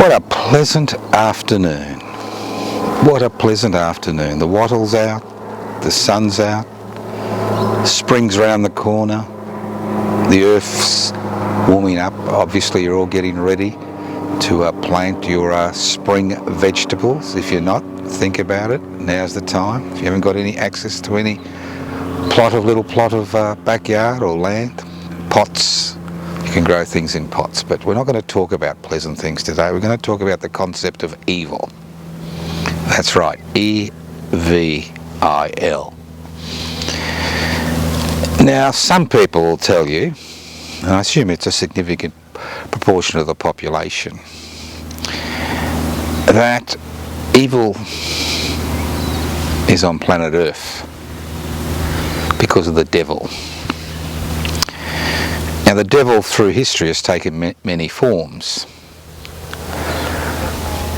What a pleasant afternoon. What a pleasant afternoon. The wattle's out, the sun's out, spring's round the corner, the earth's warming up. Obviously you're all getting ready to plant your spring vegetables. If you're not, think about it. Now's the time. If you haven't got any access to any little plot of backyard or land, pots, you can grow things in pots. But we're not going to talk about pleasant things today. We're going to talk about the concept of evil. That's right, E-V-I-L. Now, some people will tell you, and I assume it's a significant proportion of the population, that evil is on planet Earth because of the devil. Now, the devil through history has taken many forms,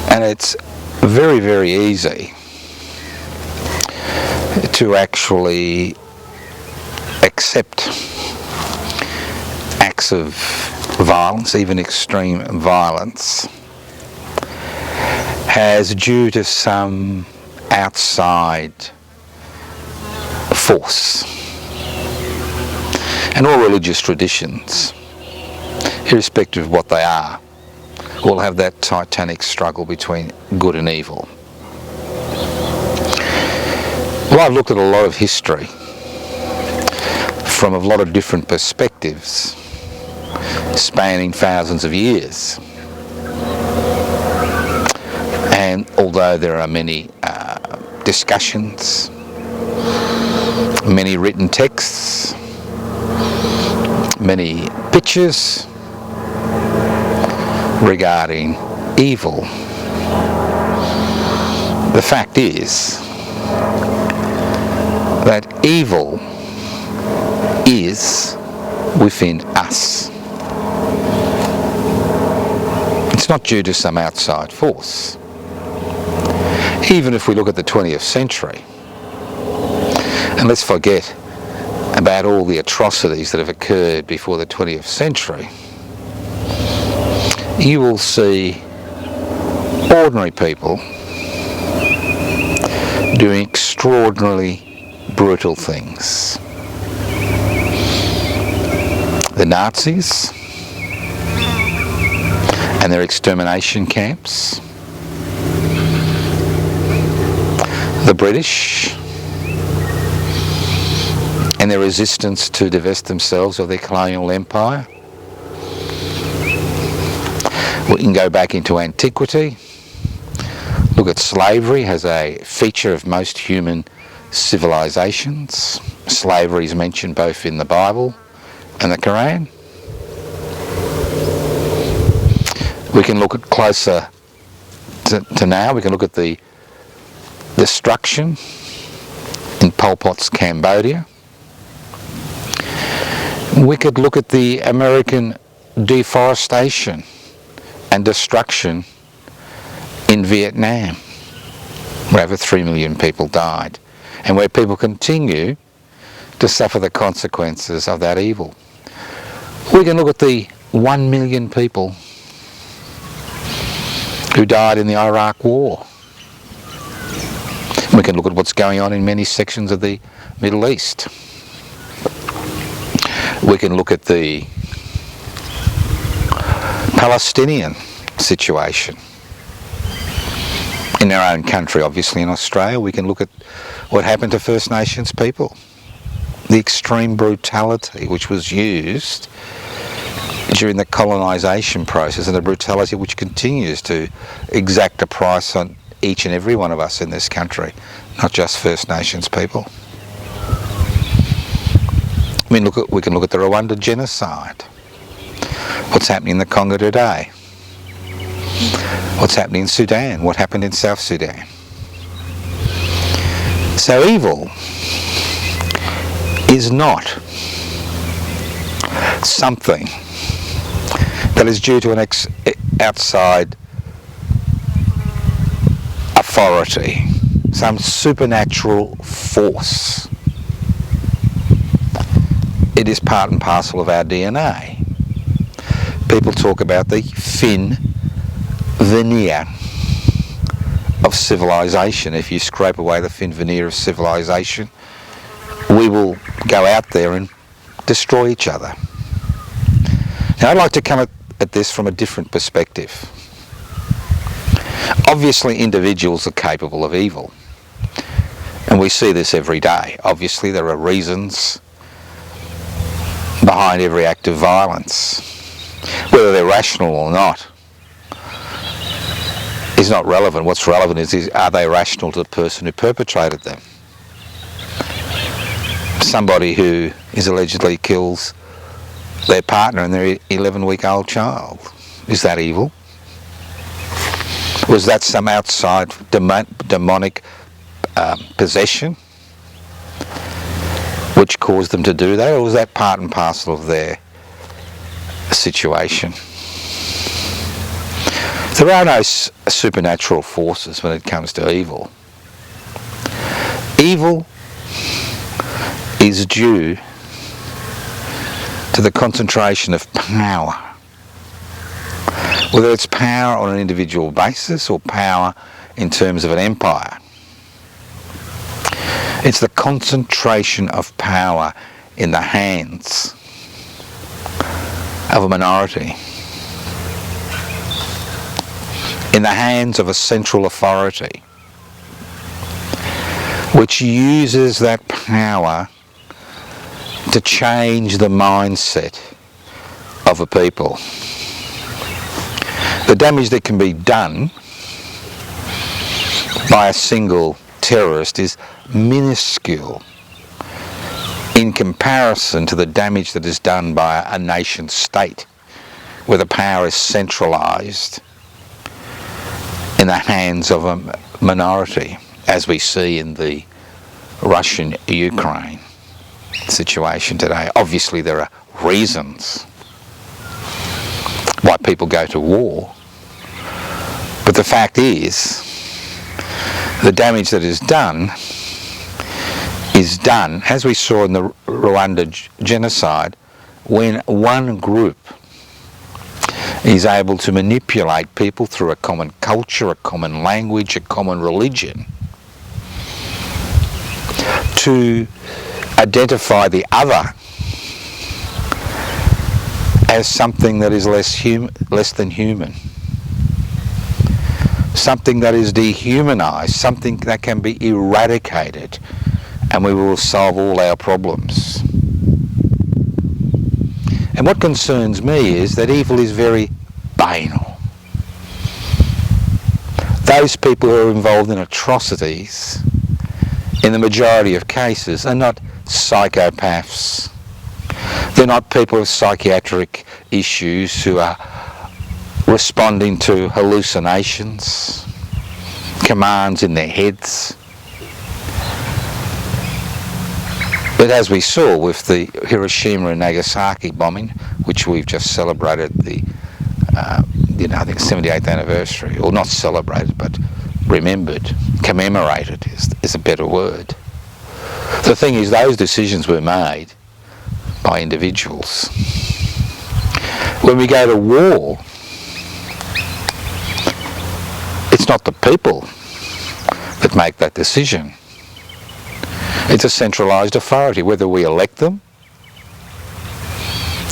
and it's very, very easy to actually accept acts of violence, even extreme violence, as due to some outside force. And all religious traditions, irrespective of what they are, will have that titanic struggle between good and evil. Well, I've looked at a lot of history from a lot of different perspectives, spanning thousands of years. And although there are many discussions, many written texts, many pictures regarding evil, the fact is that evil is within us. It's not due to some outside force. Even if we look at the 20th century, and let's forget about all the atrocities that have occurred before the 20th century, you will see ordinary people doing extraordinarily brutal things. The Nazis and their extermination camps, the British and their resistance to divest themselves of their colonial empire. We can go back into antiquity, look at slavery as a feature of most human civilizations. Slavery is mentioned both in the Bible and the Quran. We can look at closer to now, we can look at the destruction in Pol Pot's Cambodia. We could look at the American deforestation and destruction in Vietnam, where over 3 million people died, and where people continue to suffer the consequences of that evil. We can look at the 1 million people who died in the Iraq War. We can look at what's going on in many sections of the Middle East. We can look at the Palestinian situation in our own country, obviously in Australia. We can look at what happened to First Nations people, the extreme brutality which was used during the colonisation process, and the brutality which continues to exact a price on each and every one of us in this country, not just First Nations people. I mean, we can look at the Rwanda genocide. What's happening in the Congo today? What's happening in Sudan? What happened in South Sudan? So evil is not something that is due to an outside authority, some supernatural force. It is part and parcel of our DNA. People talk about the thin veneer of civilization. If you scrape away the thin veneer of civilization, we will go out there and destroy each other. Now, I'd like to come at this from a different perspective. Obviously, individuals are capable of evil, and we see this every day. Obviously, there are reasons behind every act of violence. Whether they're rational or not is not relevant. What's relevant is are they rational to the person who perpetrated them? Somebody who is allegedly kills their partner and their 11-week-old child. Is that evil? Was that some outside demonic possession which caused them to do that, or was that part and parcel of their situation? There are no supernatural forces when it comes to evil. Evil is due to the concentration of power, whether it's power on an individual basis or power in terms of an empire. It's the concentration of power in the hands of a minority, in the hands of a central authority, which uses that power to change the mindset of a people. The damage that can be done by a single terrorist is minuscule in comparison to the damage that is done by a nation state, where the power is centralised in the hands of a minority, as we see in the Russian-Ukraine situation today. Obviously, there are reasons why people go to war, but the fact is the damage that is done, as we saw in the Rwanda genocide, when one group is able to manipulate people through a common culture, a common language, a common religion, to identify the other as something that is less than human, something that is dehumanized, something that can be eradicated, and we will solve all our problems. And what concerns me is that evil is very banal. Those people who are involved in atrocities, in the majority of cases, are not psychopaths. They're not people with psychiatric issues who are responding to hallucinations, commands in their heads. But as we saw with the Hiroshima and Nagasaki bombing, which we've just celebrated the, I think 78th anniversary, or not celebrated, but remembered, commemorated is a better word. The thing is, those decisions were made by individuals. When we go to war, it's not the people that make that decision. It's a centralised authority, whether we elect them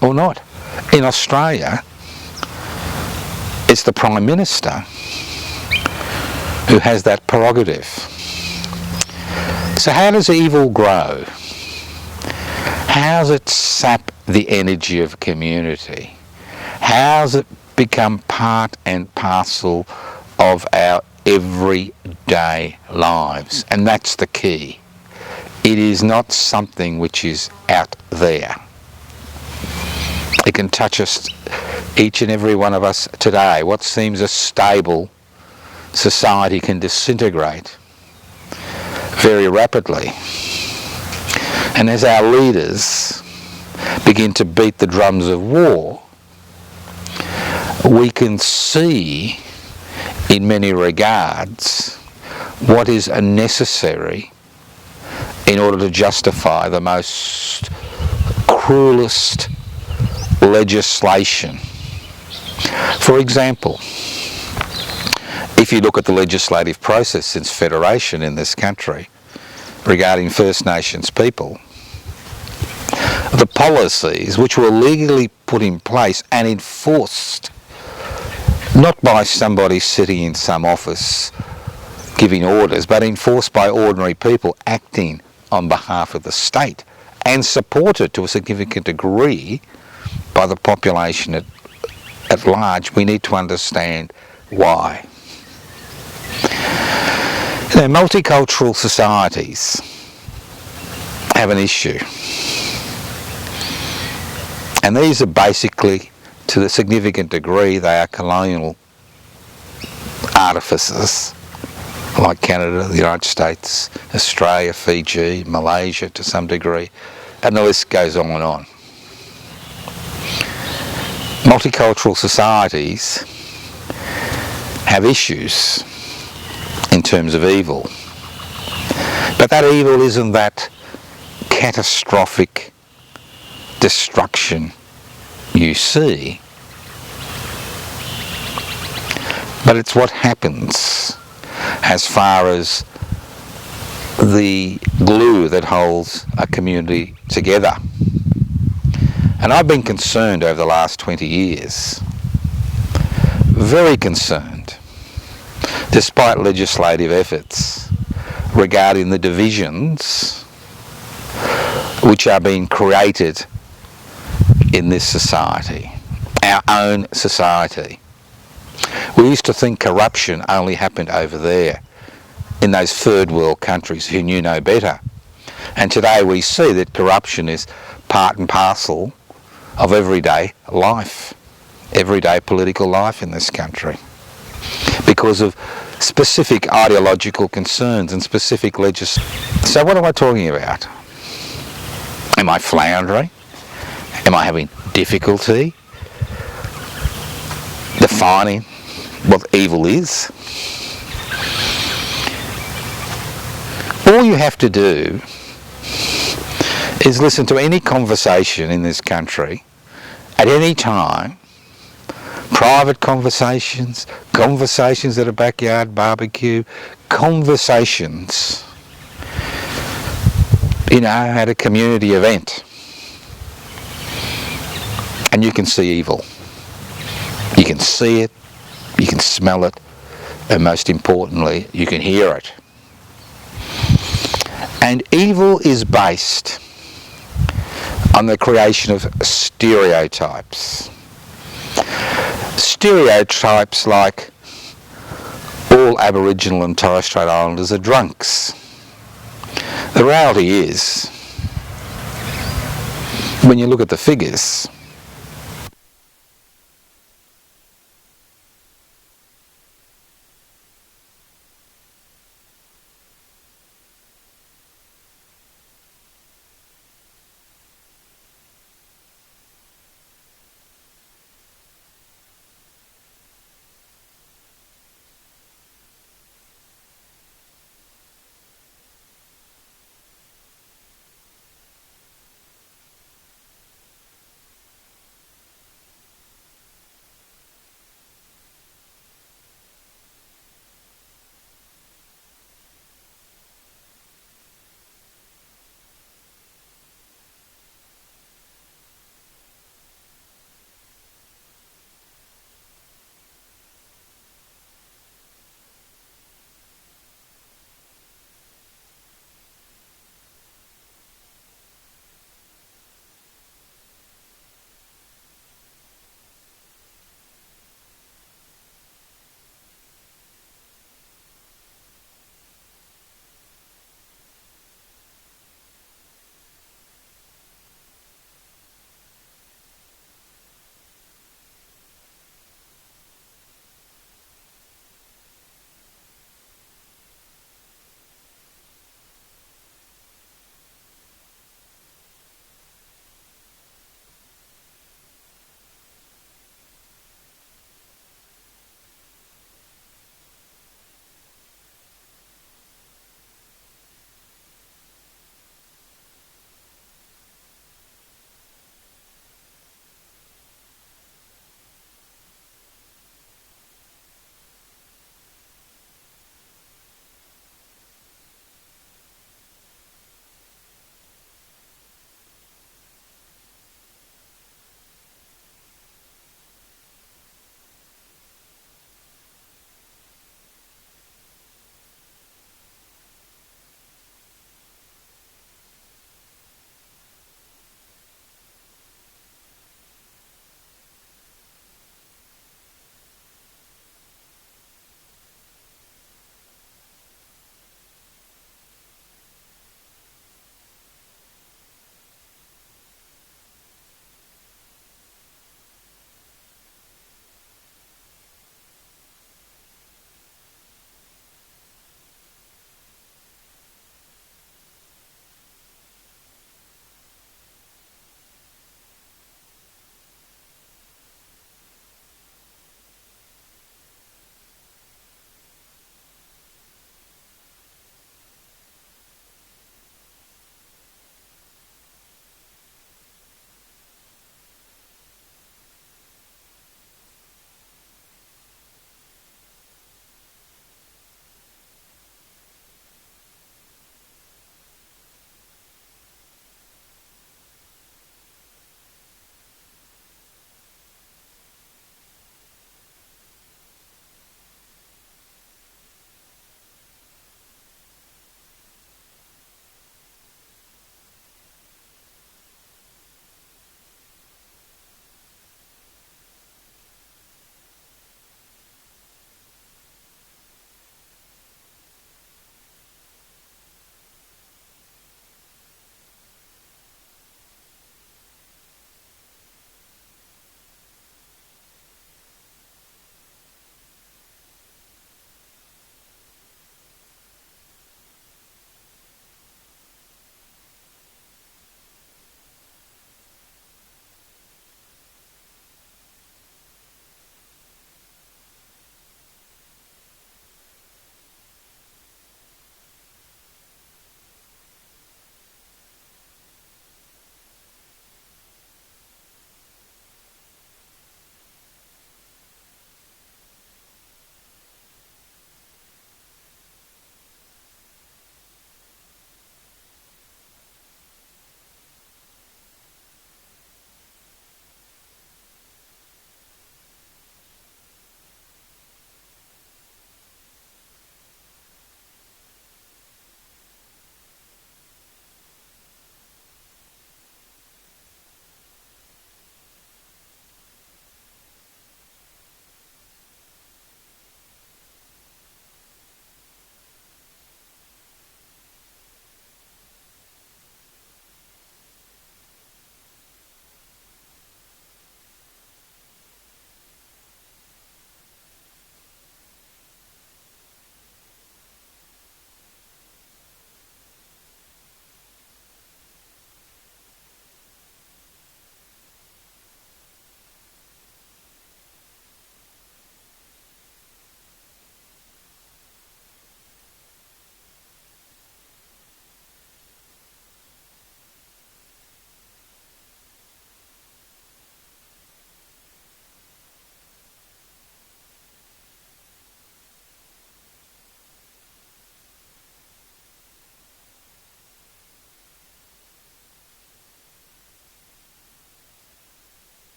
or not. In Australia, it's the Prime Minister who has that prerogative. So how does evil grow? How does it sap the energy of community? How does it become part and parcel of our everyday lives? And that's the key. It is not something which is out there. It can touch us, each and every one of us today. What seems a stable society can disintegrate very rapidly. And as our leaders begin to beat the drums of war, we can see in many regards what is necessary in order to justify the most cruelest legislation. For example, if you look at the legislative process since Federation in this country regarding First Nations people, the policies which were legally put in place and enforced, not by somebody sitting in some office giving orders, but enforced by ordinary people acting on behalf of the state and supported to a significant degree by the population at large, we need to understand why. You know, multicultural societies have an issue. And these are basically, to a significant degree, they are colonial artifices, like Canada, the United States, Australia, Fiji, Malaysia to some degree, and the list goes on and on. Multicultural societies have issues in terms of evil, but that evil isn't that catastrophic destruction you see, but it's what happens as far as the glue that holds a community together. And I've been concerned over the last 20 years, very concerned, despite legislative efforts, regarding the divisions which are being created in this society, our own society. We used to think corruption only happened over there, in those third world countries who knew no better. And today we see that corruption is part and parcel of everyday life, everyday political life in this country, because of specific ideological concerns and specific legislation. So what am I talking about? Am I floundering? Am I having difficulty defining what evil is? All you have to do is listen to any conversation in this country at any time, private conversations, conversations at a backyard barbecue, conversations, you know, at a community event, and you can see evil. You can see it, you can smell it, and most importantly, you can hear it. And evil is based on the creation of stereotypes. Stereotypes like all Aboriginal and Torres Strait Islanders are drunks. The reality is, when you look at the figures,